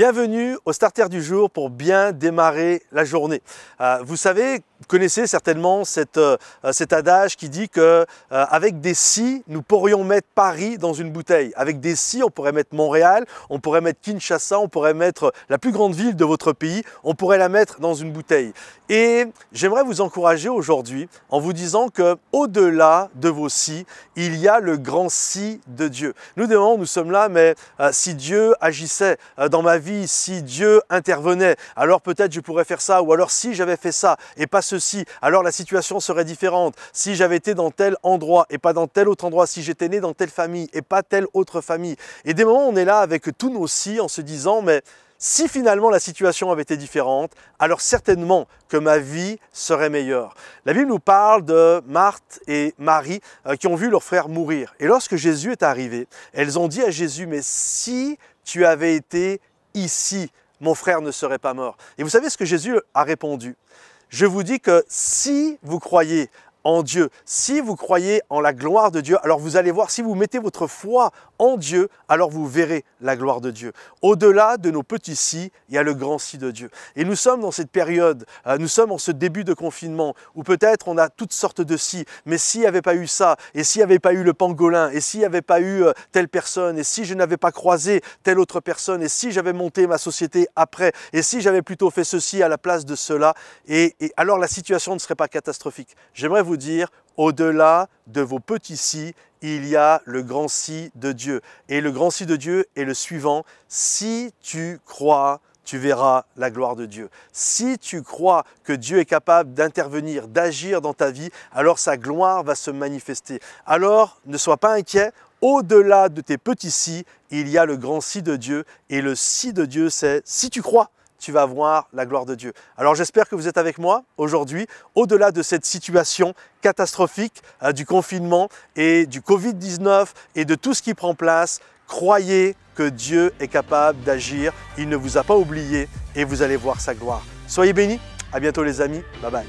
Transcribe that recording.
Bienvenue au Starter du jour pour bien démarrer la journée. Vous savez, vous connaissez certainement cet adage qui dit que avec des si, nous pourrions mettre Paris dans une bouteille. Avec des si, on pourrait mettre Montréal, on pourrait mettre Kinshasa, on pourrait mettre la plus grande ville de votre pays, on pourrait la mettre dans une bouteille. Et j'aimerais vous encourager aujourd'hui en vous disant que au-delà de vos si, il y a le grand si de Dieu. Nous sommes là, mais si Dieu agissait dans ma vie, si Dieu intervenait, alors peut-être je pourrais faire ça, ou alors si j'avais fait ça et pas ceci, alors la situation serait différente. Si j'avais été dans tel endroit et pas dans tel autre endroit, si j'étais né dans telle famille et pas telle autre famille. Et des moments on est là avec tous nos si en se disant mais si finalement la situation avait été différente, alors certainement que ma vie serait meilleure. La Bible nous parle de Marthe et Marie qui ont vu leur frère mourir. Et lorsque Jésus est arrivé, elles ont dit à Jésus, mais si tu avais été ici, mon frère ne serait pas mort. Et vous savez ce que Jésus a répondu? Je vous dis que si vous croyez en Dieu, si vous croyez en la gloire de Dieu, alors vous allez voir, si vous mettez votre foi en Dieu, alors vous verrez la gloire de Dieu. Au-delà de nos petits si, il y a le grand si de Dieu. Et nous sommes dans cette période, nous sommes en ce début de confinement, où peut-être on a toutes sortes de si, mais s'il n'y avait pas eu ça, et s'il n'y avait pas eu le pangolin, et s'il n'y avait pas eu telle personne, et si je n'avais pas croisé telle autre personne, et si j'avais monté ma société après, et si j'avais plutôt fait ceci à la place de cela, et alors la situation ne serait pas catastrophique. J'aimerais vous dire, au-delà de vos petits si, il y a le grand si de Dieu. Et le grand si de Dieu est le suivant, si tu crois, tu verras la gloire de Dieu. Si tu crois que Dieu est capable d'intervenir, d'agir dans ta vie, alors sa gloire va se manifester. Alors ne sois pas inquiet, au-delà de tes petits si, il y a le grand si de Dieu. Et le si de Dieu, c'est si tu crois, tu vas voir la gloire de Dieu. Alors j'espère que vous êtes avec moi aujourd'hui, au-delà de cette situation catastrophique du confinement et du Covid-19 et de tout ce qui prend place, croyez que Dieu est capable d'agir, il ne vous a pas oublié et vous allez voir sa gloire. Soyez bénis, à bientôt les amis, bye bye.